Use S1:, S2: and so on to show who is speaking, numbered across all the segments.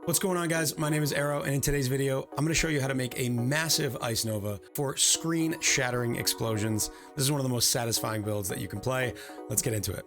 S1: What's going on, guys? My name is Arrow, and in today's video, I'm going to show you how to make a massive Ice Nova for screen-shattering explosions. This is one of the most satisfying builds that you can play. Let's get into it.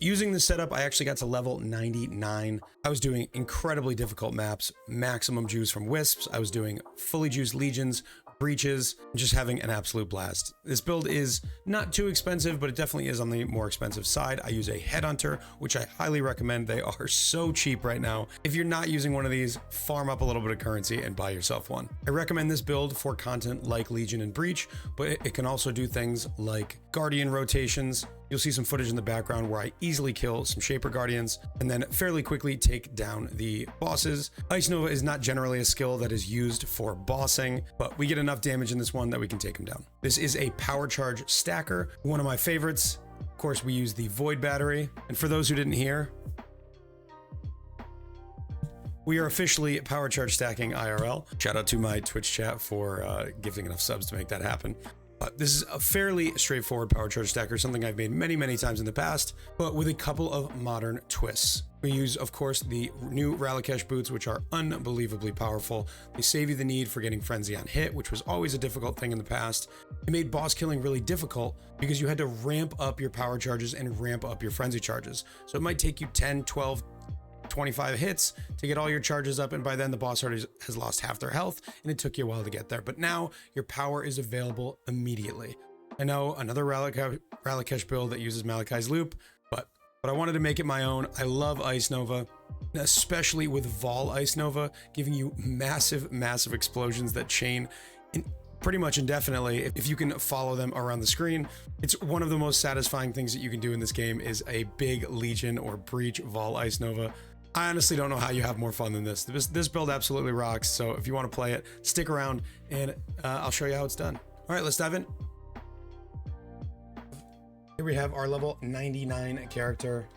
S1: Using this setup, I actually got to level 99. I was doing incredibly difficult maps, maximum juice from wisps. I was doing fully juiced legions, breaches, just having an absolute blast. This build is not too expensive, but it definitely is on the more expensive side. I use a headhunter, which I highly recommend. They are so cheap right now. If you're not using one of these, farm up a little bit of currency and buy yourself one. I recommend this build for content like Legion and Breach, but it can also do things like Guardian rotations. You'll see some footage in the background where I easily kill some Shaper Guardians and then fairly quickly take down the bosses. Ice Nova is not generally a skill that is used for bossing, but we get enough damage in this one that we can take him down. This is a power charge stacker, one of my favorites. Of course, we use the Void Battery. And for those who didn't hear, we are officially power charge stacking IRL. Shout out to my Twitch chat for giving enough subs to make that happen. This is a fairly straightforward power charge stacker, something I've made many times in the past, but with a couple of modern twists. We use, of course, the new Ralakesh boots, which are unbelievably powerful. They save you the need for getting Frenzy on hit, which was always a difficult thing in the past. It made boss killing really difficult because you had to ramp up your power charges and ramp up your Frenzy charges. So it might take you 10, 12, 25 hits to get all your charges up, and by then the boss already has lost half their health and it took you a while to get there. But now your power is available immediately. I know another Ralakesh build that uses Malachai's Loop, but I wanted to make it my own. I love Ice Nova, especially with Vol Ice Nova, giving you massive explosions that chain in pretty much indefinitely if you can follow them around the screen. It's one of the most satisfying things that you can do in this game is a big Legion or Breach Vol Ice Nova. I honestly don't know how you have more fun than this. This build absolutely rocks. So if you want to play it, stick around and I'll show you how it's done. All right, let's dive in. Here we have our level 99 character.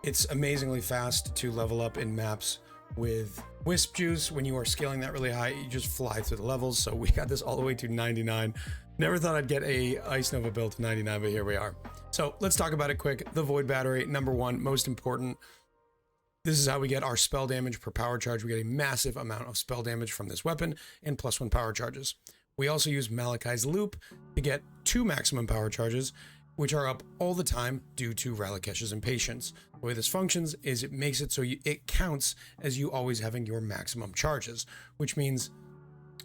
S1: It's amazingly fast to level up in maps with Wisp Juice. When you are scaling that really high, you just fly through the levels. So we got this all the way to 99. Never thought I'd get a Ice Nova build to 99, but here we are. So let's talk about it quick. The Void Battery, number one, most important. This is how we get our spell damage per power charge. We get a massive amount of spell damage from this weapon and +1 power charges. We also use Malachai's Loop to get 2 maximum power charges, which are up all the time due to Ralakesh's impatience. The way this functions is it makes it so it counts as you always having your maximum charges, which means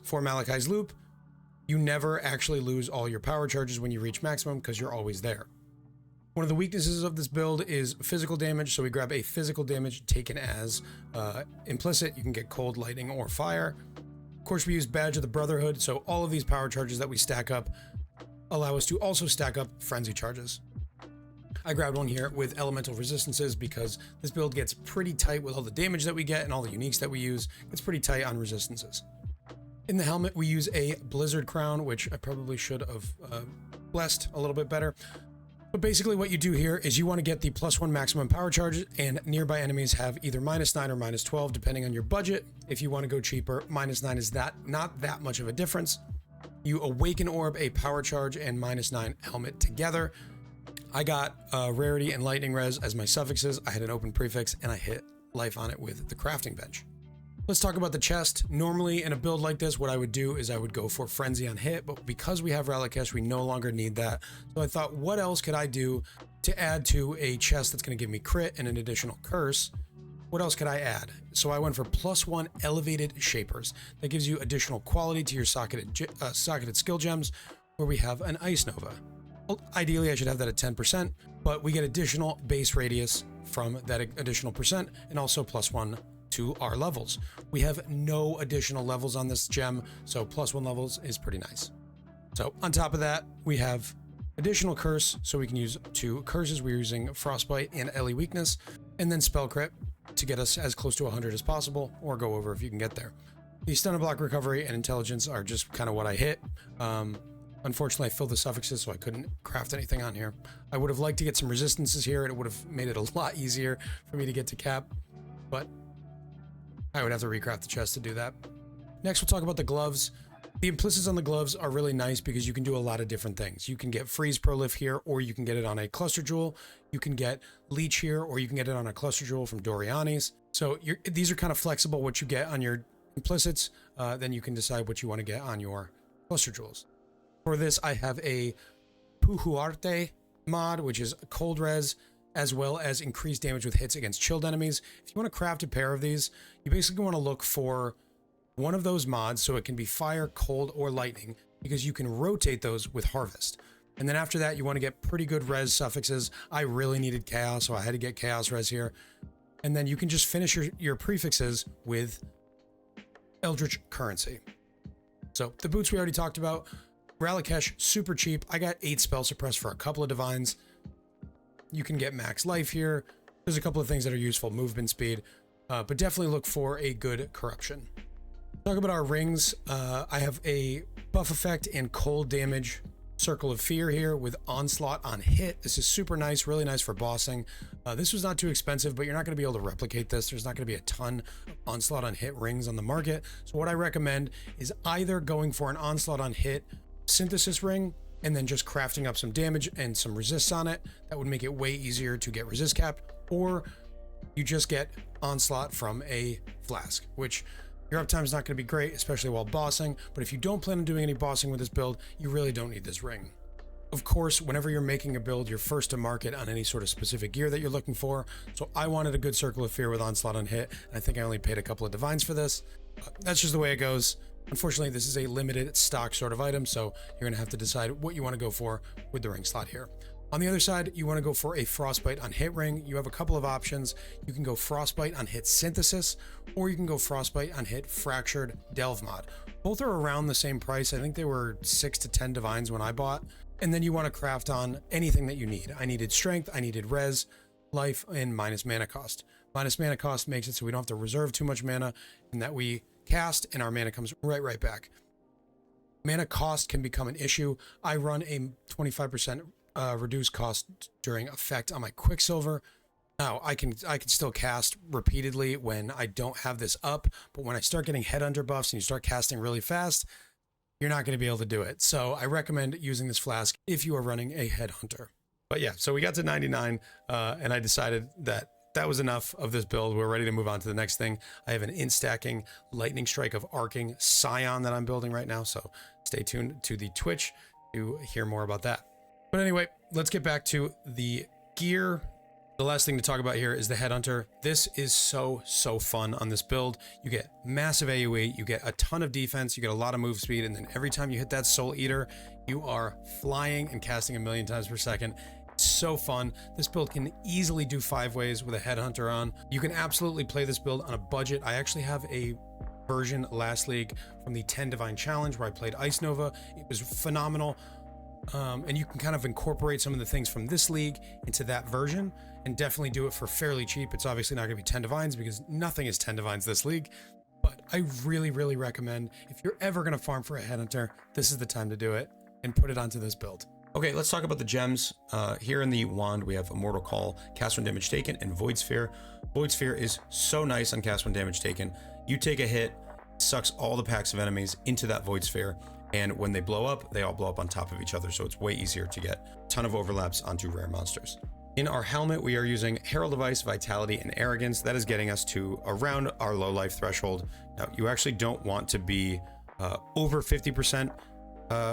S1: for Malachai's Loop, you never actually lose all your power charges when you reach maximum because you're always there. One of the weaknesses of this build is physical damage, so we grab a physical damage taken as implicit. You can get cold, lightning, or fire. Of course, we use Badge of the Brotherhood, so all of these power charges that we stack up allow us to also stack up frenzy charges. I grabbed one here with elemental resistances because this build gets pretty tight with all the damage that we get and all the uniques that we use. It's pretty tight on resistances. In the helmet, we use a Blizzard Crown, which I probably should have blessed a little bit better. But basically what you do here is you want to get the +1 maximum power charge, and nearby enemies have either -9 or -12, depending on your budget. If you want to go cheaper, -9 is not that much of a difference. You Awaken Orb, a power charge, and -9 helmet together. I got Rarity and Lightning Res as my suffixes. I had an open prefix, and I hit life on it with the crafting bench. Let's talk about the chest. Normally, in a build like this, what I would do is I would go for Frenzy on hit, but because we have Ralakesh, we no longer need that. So I thought, what else could I do to add to a chest that's going to give me crit and an additional curse? What else could I add? So I went for +1 elevated Shapers. That gives you additional quality to your socketed skill gems, where we have an Ice Nova. Well, ideally, I should have that at 10%, but we get additional base radius from that additional percent, and also +1 to our levels. We have no additional levels on this gem, so +1 levels is pretty nice. So on top of that, we have additional curse, so we can use 2 curses. We're using Frostbite and Ellie Weakness, and then Spell Crit. to get us as close to 100 as possible, or go over if you can get there. The stun and block recovery and intelligence are just kind of what I hit. Unfortunately, I filled the suffixes, so I couldn't craft anything on here. I would have liked to get some resistances here, and it would have made it a lot easier for me to get to cap, but I would have to recraft the chest to do that. Next, we'll talk about the gloves. The implicits on the gloves are really nice because you can do a lot of different things. You can get freeze proliff here, or you can get it on a cluster jewel. You can get leech here, or you can get it on a cluster jewel from Doriani's. So these are kind of flexible. What you get on your implicits, then you can decide what you want to get on your cluster jewels. For this, I have a Puhuarte mod, which is a cold res, as well as increased damage with hits against chilled enemies. If you want to craft a pair of these, you basically want to look for one of those mods, so it can be fire, cold, or lightning, because you can rotate those with harvest. And then after that, you want to get pretty good res suffixes. I really needed chaos, so I had to get chaos res here. And then you can just finish your prefixes with Eldritch currency. So the boots we already talked about. Ralakesh, super cheap. I got 8 spell suppress for a couple of divines. You can get max life here. There's a couple of things that are useful, movement speed, but definitely look for a good corruption. Talk about our rings. I have a buff effect and cold damage circle of fear here with onslaught on hit. This is super nice, really nice for bossing. This was not too expensive, but you're not going to be able to replicate this. There's not going to be a ton of onslaught on hit rings on the market. So what I recommend is either going for an onslaught on hit synthesis ring and then just crafting up some damage and some resists on it. That would make it way easier to get resist capped, or you just get onslaught from a flask, which your uptime is not going to be great, especially while bossing. But if you don't plan on doing any bossing with this build, you really don't need this ring. Of course, whenever you're making a build, you're first to market on any sort of specific gear that you're looking for. So I wanted a good circle of fear with onslaught on hit, and I think I only paid a couple of divines for this. That's just the way it goes. Unfortunately, this is a limited stock sort of item, so you're going to have to decide what you want to go for with the ring slot here. On the other side, you want to go for a frostbite on hit ring. You have a couple of options. You can go frostbite on hit synthesis, or you can go frostbite on hit fractured delve mod. Both are around the same price. I think they were 6 to 10 divines when I bought. And then you want to craft on anything that you need. I needed strength, I needed res, life, and minus mana cost. Minus mana cost makes it so we don't have to reserve too much mana, and that we cast and our mana comes right back. Mana cost can become an issue. I run a 25% reduced cost during effect on my Quicksilver. Now I can still cast repeatedly when I don't have this up, but when I start getting headhunter buffs and you start casting really fast, you're not going to be able to do it. So I recommend using this flask if you are running a headhunter. But yeah, so we got to 99 and I decided that was enough of this build. We're ready to move on to the next thing. I have an instacking lightning strike of arcing Scion that I'm building right now, so stay tuned to the Twitch to hear more about that. But anyway, let's get back to the gear. The last thing to talk about here is the Headhunter. This is so fun on this build. You get massive AoE, you get a ton of defense, you get a lot of move speed, and then every time you hit that Soul Eater, you are flying and casting 1,000,000 times per second. It's so fun. This build can easily do 5 ways with a Headhunter on. You can absolutely play this build on a budget. I actually have a version last league from the 10 Divine Challenge where I played Ice Nova. It was phenomenal. And you can kind of incorporate some of the things from this league into that version and definitely do it for fairly cheap. It's obviously not going to be 10 divines because nothing is 10 divines this league, but I really recommend if you're ever going to farm for a Headhunter, this is the time to do it and put it onto this build. Okay, let's talk about the gems. Here in the wand, we have Immortal Call, Cast When Damage Taken, and Void Sphere. Void Sphere is so nice on Cast When Damage Taken. You take a hit, sucks all the packs of enemies into that Void Sphere, and when they blow up, they all blow up on top of each other, so it's way easier to get a ton of overlaps onto rare monsters. In our helmet, we are using Herald of Ice, Vitality, and Arrogance. That is getting us to around our low life threshold. Now, you actually don't want to be over 50%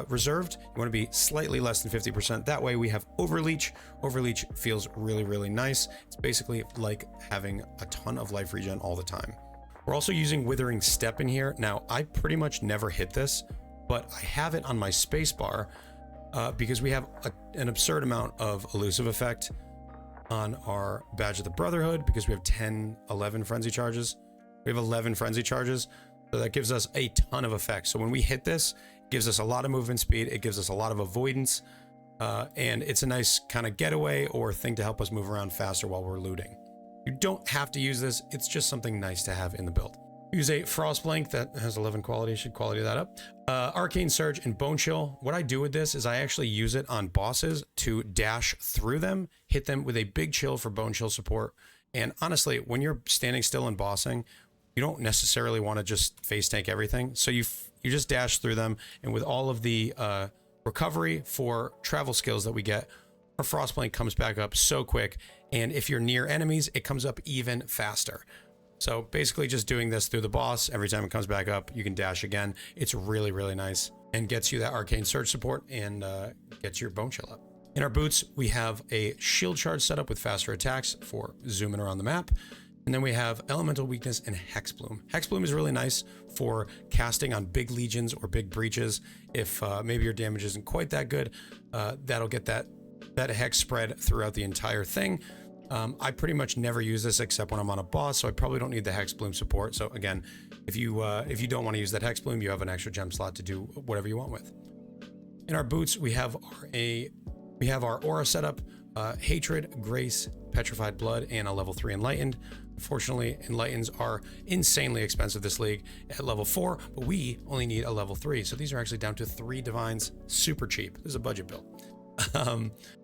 S1: reserved. You want to be slightly less than 50%. That way we have Overleech. Overleech feels really nice. It's basically like having a ton of life regen all the time. We're also using Withering Step in here. Now, I pretty much never hit this, but I have it on my spacebar because we have an absurd amount of elusive effect on our Badge of the Brotherhood because we have 11 frenzy charges. We have 11 frenzy charges, so that gives us a ton of effect. So when we hit this, it gives us a lot of movement speed, it gives us a lot of avoidance, and it's a nice kind of getaway or thing to help us move around faster while we're looting. You don't have to use this. It's just something nice to have in the build. Use a Frostblink that has 11 quality, should quality that up. Arcane Surge and Bone Chill. What I do with this is I actually use it on bosses to dash through them, hit them with a big chill for Bone Chill support. And honestly, when you're standing still and bossing, you don't necessarily want to just face tank everything. So you just dash through them. And with all of the recovery for travel skills that we get, our Frostblink comes back up so quick. And if you're near enemies, it comes up even faster. So basically just doing this through the boss, every time it comes back up, you can dash again. It's really, really nice and gets you that Arcane Surge support and gets your Bone Chill up. In our boots, we have a shield charge setup with faster attacks for zooming around the map. And then we have Elemental Weakness and Hex Bloom. Hex Bloom is really nice for casting on big legions or big breaches. If maybe your damage isn't quite that good, that'll get that hex spread throughout the entire thing. I pretty much never use this except when I'm on a boss, so I probably don't need the Hex Bloom support. So again, if you don't want to use that Hex Bloom, you have an extra gem slot to do whatever you want with. In our boots, we have our aura setup, Hatred, Grace, Petrified Blood, and a level 3 Enlightened. Unfortunately, Enlightens are insanely expensive this league at level 4, but we only need a level 3. So these are actually down to 3 Divines, super cheap. This is a budget build.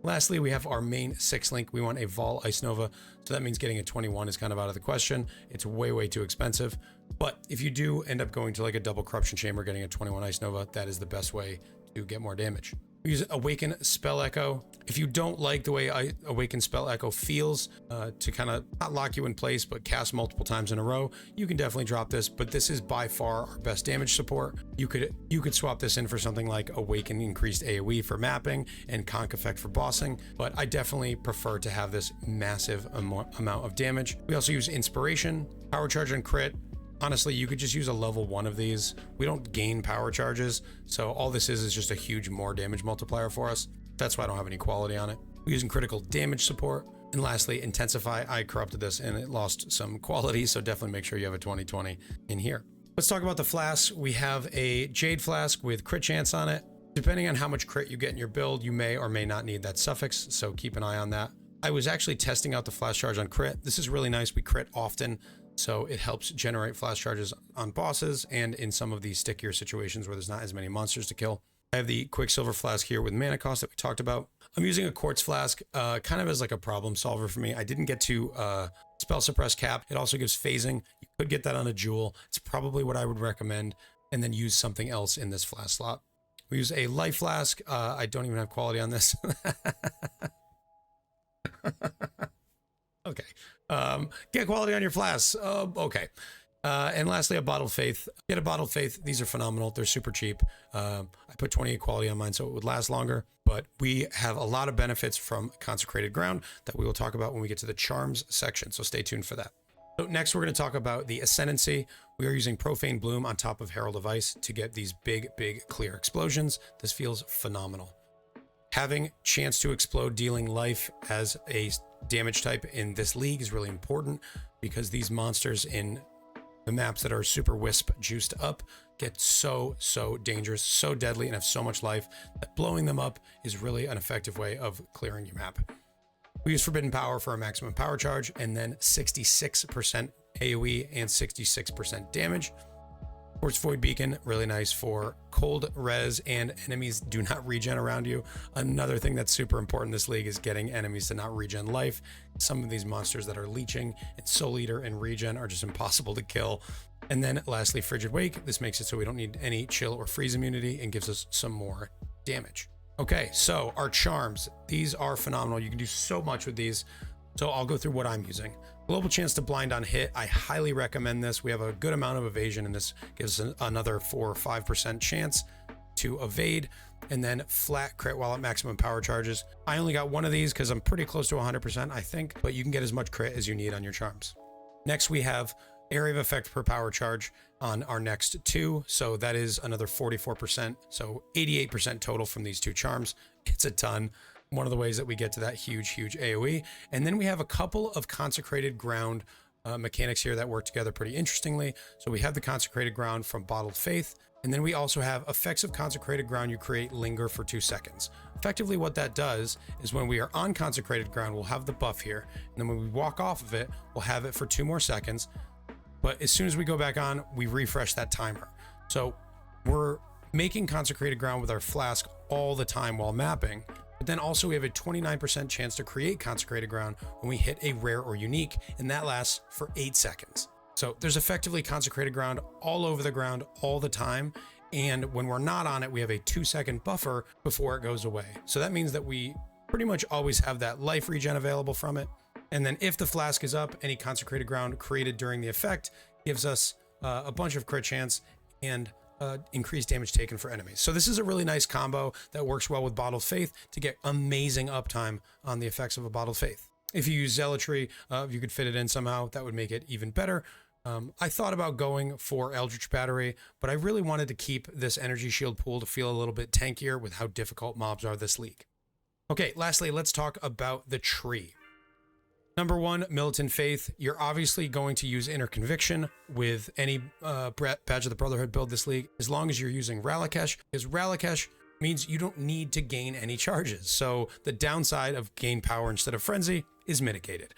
S1: Lastly, we have our main 6 link. We want a Vol Ice Nova, so that means getting a 21 is kind of out of the question. It's way too expensive, but if you do end up going to like a double Corruption Chamber, getting a 21 Ice Nova, that is the best way to get more damage. We use Awaken Spell Echo. If you don't like the way Awaken Spell Echo feels to kind of not lock you in place but cast multiple times in a row, you can definitely drop this, but this is by far our best damage support. You could swap this in for something like Awaken Increased AoE for mapping and Conk Effect for bossing, but I definitely prefer to have this massive amount of damage. We also use Inspiration, Power Charge and Crit. Honestly, you could just use a level 1 of these. We don't gain power charges, so all this is just a huge more damage multiplier for us. That's why I don't have any quality on it. We're using critical damage support. And lastly, Intensify. I corrupted this and it lost some quality, so definitely make sure you have a 20/20 in here. Let's talk about the flasks. We have a Jade Flask with crit chance on it. Depending on how much crit you get in your build, you may or may not need that suffix, so keep an eye on that. I was actually testing out the flash charge on crit. This is really nice. We crit often, so it helps generate flash charges on bosses and in some of these stickier situations where there's not as many monsters to kill. I have the Quicksilver Flask here with mana cost that we talked about. I'm using a Quartz Flask kind of as like a problem solver for me. I didn't get to Spell Suppress Cap. It also gives phasing. You could get that on a Jewel. It's probably what I would recommend, and then use something else in this flask slot. We use a Life Flask. I don't even have quality on this. Okay. Get quality on your flasks. Okay. And lastly, a Bottled Faith. Get a Bottled Faith. These are phenomenal. They're super cheap. I put 28 quality on mine so it would last longer, but we have a lot of benefits from Consecrated Ground that we will talk about when we get to the Charms section. So stay tuned for that. So next, we're going to talk about the Ascendancy. We are using Profane Bloom on top of Herald of Ice to get these big clear explosions. This feels phenomenal. Having chance to explode, dealing life as a damage type in this league is really important because these monsters in the maps that are super wisp juiced up get so dangerous, so deadly, and have so much life that blowing them up is really an effective way of clearing your map. We use Forbidden Power for a maximum power charge, and then 66% AoE and 66% damage. Quartz Void Beacon, really nice for cold res and enemies do not regen around you. Another thing that's super important in this league is getting enemies to not regen life. Some of these monsters that are leeching and Soul Eater and regen are just impossible to kill. And then lastly, Frigid Wake. This makes it so we don't need any chill or freeze immunity and gives us some more damage. Okay, so our charms, these are phenomenal. You can do so much with these. So I'll go through what I'm using. Global chance to blind on hit. I highly recommend this. We have a good amount of evasion, and this gives us another 4 or 5% chance to evade. And then flat crit while at maximum power charges. I only got one of these because I'm pretty close to 100%, I think, but you can get as much crit as you need on your charms. Next, we have area of effect per power charge on our next 2. So that is another 44%. So 88% total from these 2 charms. It's a ton. One of the ways that we get to that huge AoE. And then we have a couple of Consecrated Ground mechanics here that work together pretty interestingly. So we have the Consecrated Ground from Bottled Faith, And then we also have effects of consecrated ground you create linger for 2 seconds. Effectively what that does is when we are on consecrated ground, we'll have the buff here. And then when we walk off of it, we'll have it for 2 more seconds. But as soon as we go back on, we refresh that timer. So we're making consecrated ground with our flask all the time while mapping. But then also we have a 29% chance to create consecrated ground when we hit a rare or unique, and that lasts for 8 seconds. So there's effectively consecrated ground all over the ground all the time. And when we're not on it, we have a 2-second buffer before it goes away. So that means that we pretty much always have that life regen available from it. And then if the flask is up, any consecrated ground created during the effect gives us a bunch of crit chance and increased damage taken for enemies. So this is a really nice combo that works well with Bottled Faith to get amazing uptime on the effects of a Bottled Faith. If you use Zealotry, if you could fit it in somehow, that would make it even better. I thought about going for Eldritch Battery, but I really wanted to keep this energy shield pool to feel a little bit tankier with how difficult mobs are this league. Okay, lastly, let's talk about the tree. Number 1, Militant Faith. You're obviously going to use Inner Conviction with any Badge of the Brotherhood build this league, as long as you're using Ralakesh, because Ralakesh means you don't need to gain any charges. So the downside of gain power instead of frenzy is mitigated.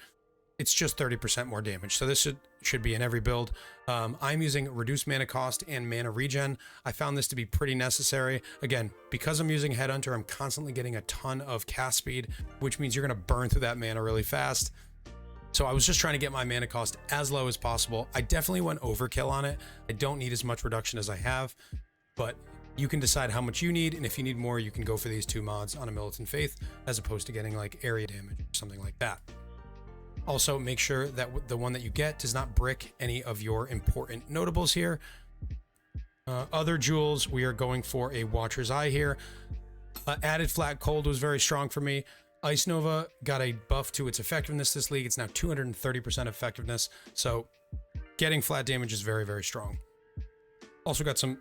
S1: It's just 30% more damage. So this should be in every build. I'm using reduced mana cost and mana regen. I found this to be pretty necessary. Again, because I'm using Headhunter, I'm constantly getting a ton of cast speed, which means you're going to burn through that mana really fast. So I was just trying to get my mana cost as low as possible. I definitely went overkill on it. I don't need as much reduction as I have, but you can decide how much you need. And if you need more, you can go for these 2 mods on a Militant Faith, as opposed to getting like area damage or something like that. Also, make sure that the one that you get does not brick any of your important notables here. Other jewels, we are going for a Watcher's Eye here. Added Flat Cold was very strong for me. Ice Nova got a buff to its effectiveness this league. It's now 230% effectiveness. So getting flat damage is very, very strong. Also got some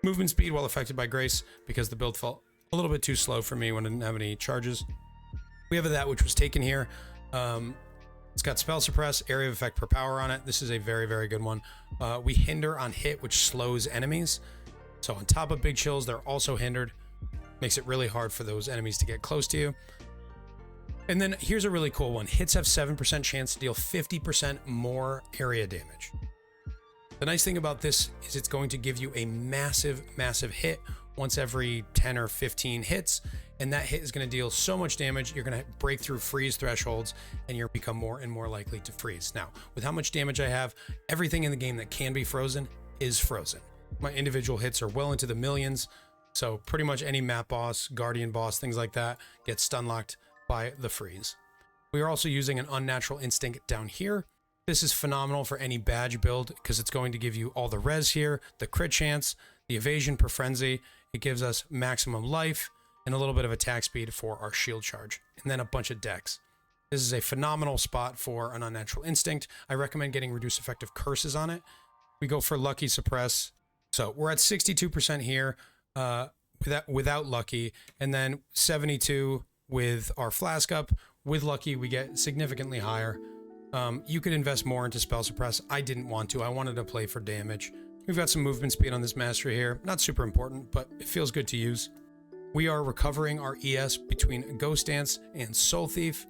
S1: movement speed while affected by Grace, because the build felt a little bit too slow for me when I didn't have any charges. We have that which was taken here. It's got Spell Suppress, Area of Effect per power on it. This is a very, very good one. We hinder on hit, which slows enemies. So on top of big chills, they're also hindered. Makes it really hard for those enemies to get close to you. And then here's a really cool one. Hits have 7% chance to deal 50% more area damage. The nice thing about this is it's going to give you a massive, massive hit once every 10 or 15 hits. And that hit is going to deal so much damage, you're going to break through freeze thresholds and you'll become more and more likely to freeze. Now, with how much damage I have, everything in the game that can be frozen is frozen. My individual hits are well into the millions. So pretty much any map boss, guardian boss, things like that get stun locked by the freeze. We are also using an Unnatural Instinct down here. This is phenomenal for any badge build because it's going to give you all the res here, the crit chance, the evasion per frenzy. It gives us maximum life and a little bit of attack speed for our shield charge, and then a bunch of dex. This is a phenomenal spot for an Unnatural Instinct. I recommend getting reduced effective curses on it. We go for Lucky Suppress. So we're at 62% here without Lucky, and then 72 with our Flask up. With Lucky, we get significantly higher. You could invest more into Spell Suppress. I didn't want to. I wanted to play for damage. We've got some movement speed on this mastery here. Not super important, but it feels good to use. We are recovering our ES between Ghost Dance and Soul Thief.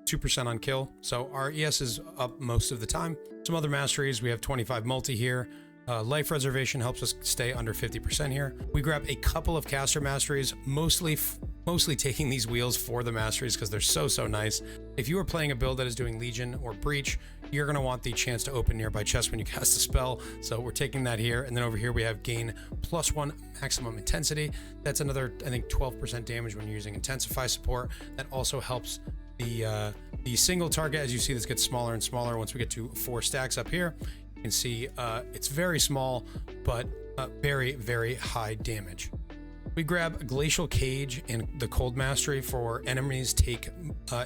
S1: 2% on kill. So our ES is up most of the time. Some other masteries, we have 25 multi here. Life Reservation helps us stay under 50% here. We grab a couple of caster masteries, mostly taking these wheels for the masteries because they're so nice. If you are playing a build that is doing Legion or Breach, you're going to want the chance to open nearby chest when you cast a spell. So we're taking that here. And then over here we have gain +1 maximum intensity. That's another, I think, 12% damage when you're using Intensify support. That also helps the single target. As you see, this gets smaller and smaller once we get to 4 stacks up here. You can see it's very small, but very, very high damage. We grab Glacial Cage and the Cold Mastery for enemies take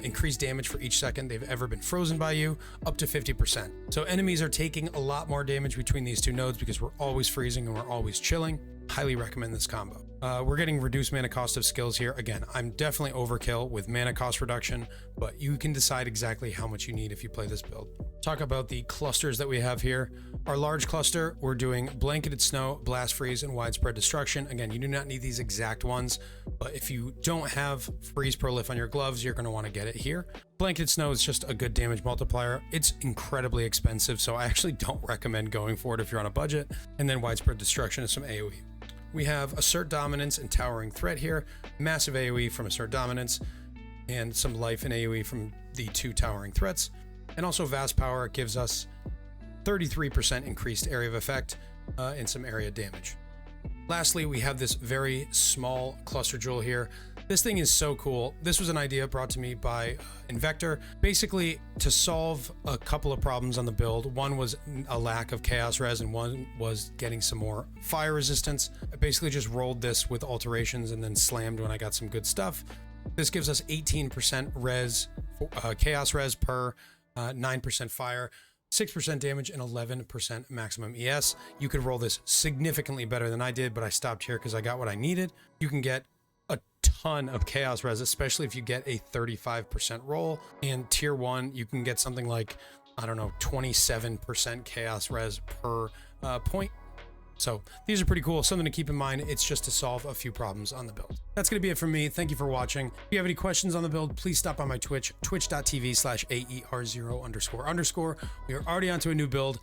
S1: increased damage for each second they've ever been frozen by you, up to 50%. So enemies are taking a lot more damage between these two nodes because we're always freezing and we're always chilling. Highly recommend this combo. We're getting reduced mana cost of skills here. Again, I'm definitely overkill with mana cost reduction, but you can decide exactly how much you need if you play this build. Talk about the clusters that we have here. Our large cluster, we're doing Blanketed Snow, Blast Freeze, and Widespread Destruction. Again, you do not need these exact ones, but if you don't have Freeze Prolif on your gloves, you're going to want to get it here. Blanketed Snow is just a good damage multiplier. It's incredibly expensive, so I actually don't recommend going for it if you're on a budget. And then Widespread Destruction is some AoE. We have Assert Dominance and Towering Threat here, massive AoE from Assert Dominance, and some life and AoE from the 2 Towering Threats. And also Vast Power gives us 33% increased area of effect and some area damage. Lastly, we have this very small cluster jewel here. This thing is so cool. This was an idea brought to me by Invector. Basically, to solve a couple of problems on the build. One was a lack of chaos res, and one was getting some more fire resistance. I basically just rolled this with alterations and then slammed when I got some good stuff. This gives us 18% res, chaos res per 9% fire, 6% damage, and 11% maximum ES. You could roll this significantly better than I did, but I stopped here because I got what I needed. You can get a ton of chaos res, especially if you get a 35% roll. And tier 1, you can get something like, I don't know, 27% chaos res per point. So these are pretty cool. Something to keep in mind. It's just to solve a few problems on the build. That's going to be it from me. Thank you for watching. If you have any questions on the build, please stop by my Twitch, twitch.tv/AER0__. We are already onto a new build.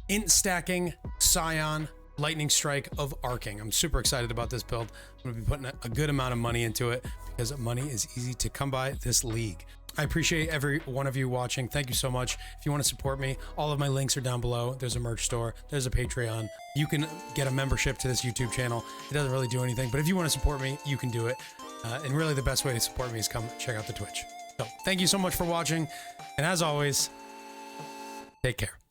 S1: Int stacking, Scion, Lightning Strike of Arcing. I'm super excited about this build. I'm going to be putting a good amount of money into it because money is easy to come by this league. I appreciate every one of you watching. Thank you so much. If you want to support me, all of my links are down below. There's a merch store. There's a Patreon. You can get a membership to this YouTube channel. It doesn't really do anything, but if you want to support me, you can do it. And really the best way to support me is come check out the Twitch. So thank you so much for watching. And as always, take care.